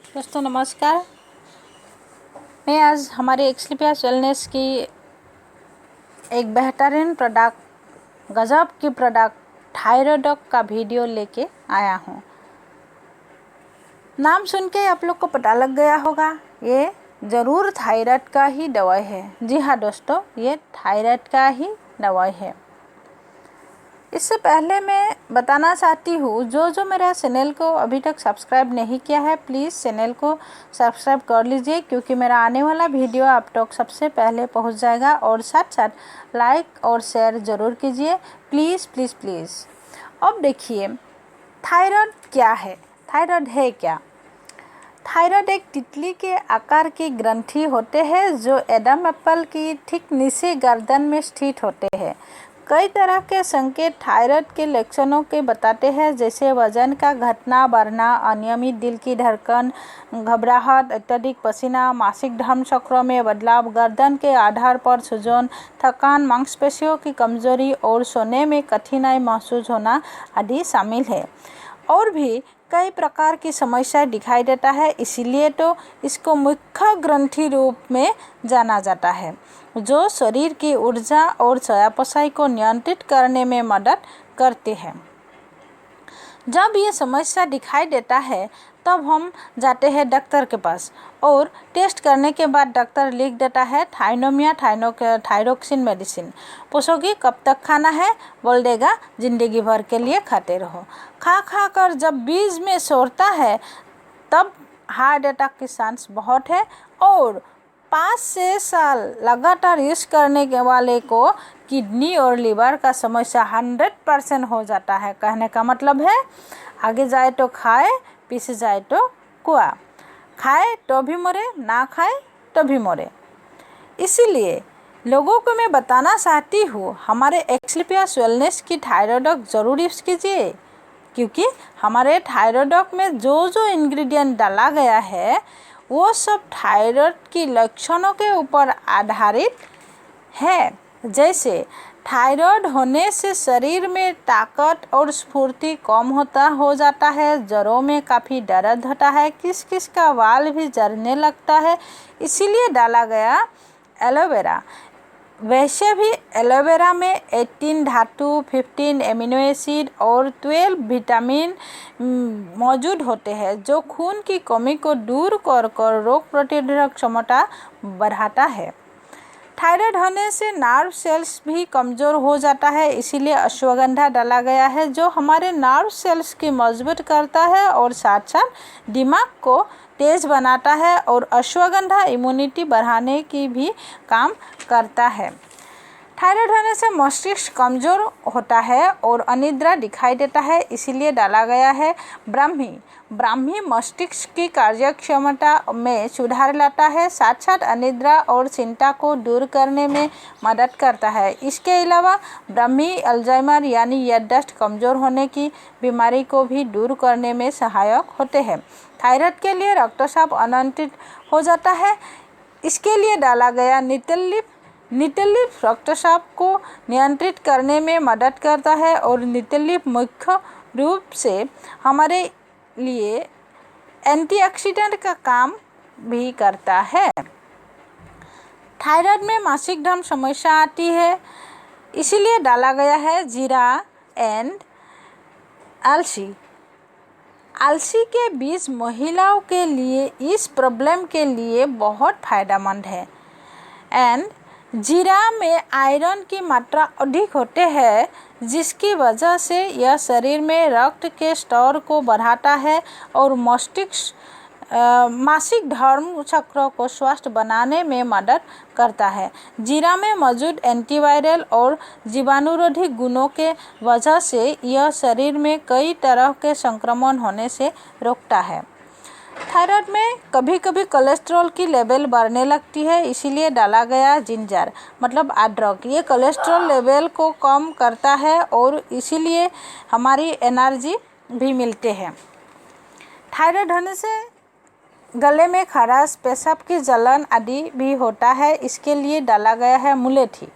दोस्तों नमस्कार। मैं आज हमारे एक्सलीपियस वेलनेस की एक बेहतरीन प्रोडक्ट, गजब की प्रोडक्ट थायराइड का वीडियो लेके आया हूँ। नाम सुन के आप लोग को पता लग गया होगा, ये ज़रूर थायराइड का ही दवाई है। जी हाँ दोस्तों, ये थायराइड का ही दवाई है। इससे पहले मैं बताना चाहती हूँ, जो मेरा चैनल को अभी तक सब्सक्राइब नहीं किया है, प्लीज़ चैनल को सब्सक्राइब कर लीजिए, क्योंकि मेरा आने वाला वीडियो आप तक सबसे पहले पहुँच जाएगा। और साथ साथ लाइक और शेयर ज़रूर कीजिए, प्लीज़ प्लीज़ प्लीज़। अब देखिए, थायराइड क्या है, थायराइड है क्या। थायराइड एक तितली के आकार की ग्रंथि होते हैं जो एडम एप्पल की ठीक नीचे गर्दन में स्थित होते हैं। कई तरह के संकेत थायराइड के लक्षणों के बताते हैं, जैसे वजन का घटना बढ़ना, अनियमित दिल की धड़कन, घबराहट, अत्यधिक पसीना, मासिक धर्म चक्र में बदलाव, गर्दन के आधार पर सूजन, थकान, मांसपेशियों की कमजोरी और सोने में कठिनाई महसूस होना आदि शामिल है। और भी कई प्रकार की समस्याएं दिखाई देता है, इसीलिए तो इसको मुख्य ग्रंथि रूप में जाना जाता है, जो शरीर की ऊर्जा और चयापचय को नियंत्रित करने में मदद करते हैं। जब ये समस्या दिखाई देता है तब हम जाते हैं डॉक्टर के पास, और टेस्ट करने के बाद डॉक्टर लिख देता है थाइनोमिया थायरोक्सिन मेडिसिन। पूछोगी कब तक खाना है, बोल देगा जिंदगी भर के लिए खाते रहो। खा कर जब बीच में छोड़ता है तब हार्ट अटैक की चांस बहुत है, और 5 साल लगातार यूज करने के वाले को किडनी और लिवर का समस्या 100% हो जाता है। कहने का मतलब है, आगे जाए तो खाए, पीछे जाए तो कुआ। खाए तो भी मरे, ना खाए तो भी मरे। इसीलिए लोगों को मैं बताना चाहती हूँ, हमारे एक्सलीपियस वेलनेस की थायराइड ज़रूर यूज़ कीजिए, क्योंकि हमारे थायराइड में जो इंग्रेडिएंट डाला गया है वो सब थायराइड की लक्षणों के ऊपर आधारित है। जैसे थायराइड होने से शरीर में ताकत और स्फूर्ति कम हो जाता है, जड़ों में काफ़ी दर्द होता है, किस का बाल भी झड़ने लगता है। इसीलिए डाला गया एलोवेरा। वैसे भी एलोवेरा में 18 धातु, 15 एमिनो एसिड और 12 विटामिन मौजूद होते हैं, जो खून की कमी को दूर कर रोग प्रतिरोधक क्षमता बढ़ाता है। थायराइड होने से नर्व सेल्स भी कमज़ोर हो जाता है, इसीलिए अश्वगंधा डाला गया है, जो हमारे नर्व सेल्स की मजबूत करता है और साथ साथ दिमाग को तेज बनाता है, और अश्वगंधा इम्यूनिटी बढ़ाने की भी काम करता है। थायराइड होने से मस्तिष्क कमज़ोर होता है और अनिद्रा दिखाई देता है, इसीलिए डाला गया है ब्राह्मी मस्तिष्क की कार्यक्षमता में सुधार लाता है, साथ साथ अनिद्रा और चिंता को दूर करने में मदद करता है। इसके अलावा ब्राह्मी अल्जाइमर यानी याददाश्त कमज़ोर होने की बीमारी को भी दूर करने में सहायक होते हैं। थायराइड के लिए रक्तचाप अनियंत्रित हो जाता है, इसके लिए डाला गया नीतलीफ रक्तचाप को नियंत्रित करने में मदद करता है, और नीतलीफ मुख्य रूप से हमारे लिए एंटीऑक्सीडेंट का काम भी करता है। थायराइड में मासिक धर्म समस्या आती है, इसीलिए डाला गया है जीरा एंड अलसी के बीज महिलाओं के लिए इस प्रॉब्लम के लिए बहुत फायदेमंद है। एंड जीरा में आयरन की मात्रा अधिक होते हैं, जिसकी वजह से यह शरीर में रक्त के स्तर को बढ़ाता है और मासिक धर्म चक्र को स्वस्थ बनाने में मदद करता है। जीरा में मौजूद एंटीवायरल और जीवाणुरोधी गुणों के वजह से यह शरीर में कई तरह के संक्रमण होने से रोकता है। थायराइड में कभी कभी कोलेस्ट्रॉल की लेवल बढ़ने लगती है, इसीलिए डाला गया जिंजर मतलब अदरक। ये कोलेस्ट्रॉल लेवल को कम करता है और इसीलिए हमारी एनर्जी भी मिलती है। थायराइड होने से गले में खराश, पेशाब की जलन आदि भी होता है, इसके लिए डाला गया है मुलेठी।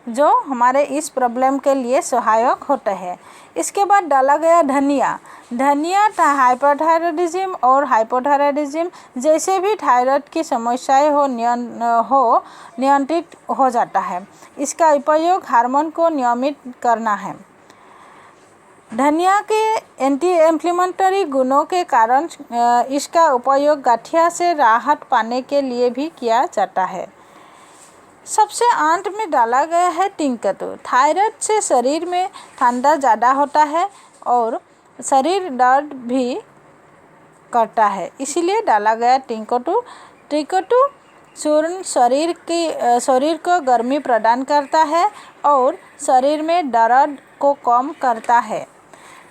जो हमारे इस प्रॉब्लम के लिए सहायक होता है। इसके बाद डाला गया धनिया। धनिया हाइपरथायराइडिज्म और हाइपोथायराइडिज्म जैसे भी थायराइड की समस्याएं नियंत्रित हो जाता है। इसका उपयोग हार्मोन को नियमित करना है। धनिया के एंटी इन्फ्लेमेटरी गुणों के कारण इसका उपयोग गठिया से राहत पाने के लिए भी किया जाता है। सबसे अंत में डाला गया है टिंकतु। थायराइड से शरीर में ठंडा ज़्यादा होता है और शरीर दर्द भी करता है, इसीलिए डाला गया टिंकतु। टिंकतु चूर्ण शरीर को गर्मी प्रदान करता है और शरीर में दर्द को कम करता है।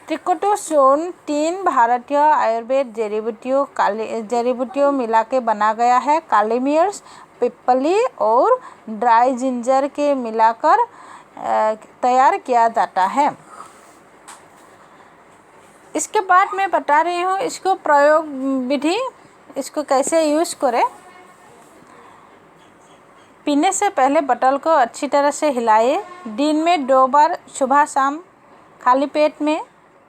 टिंकतु चूर्ण 3 भारतीय आयुर्वेद जड़ी बूटियों मिला के बना गया है। काली मिर्च, पिपली और ड्राई जिंजर के मिलाकर तैयार किया जाता है। इसके बाद मैं बता रही हूँ इसको प्रयोग विधि, इसको कैसे यूज़ करें। पीने से पहले बोतल को अच्छी तरह से हिलाएं। दिन में 2 बार सुबह शाम खाली पेट में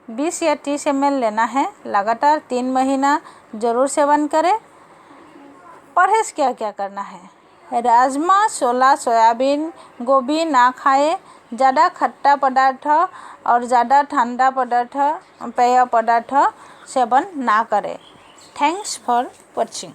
20 या 30 ml लेना है। लगातार 3 महीना ज़रूर सेवन करें। परहेज़ क्या क्या करना है। राजमा, छोला, सोयाबीन, गोभी ना खाएं। ज़्यादा खट्टा पदार्थ और ज़्यादा ठंडा पेय पदार्थ सेवन ना करें। Thanks for watching.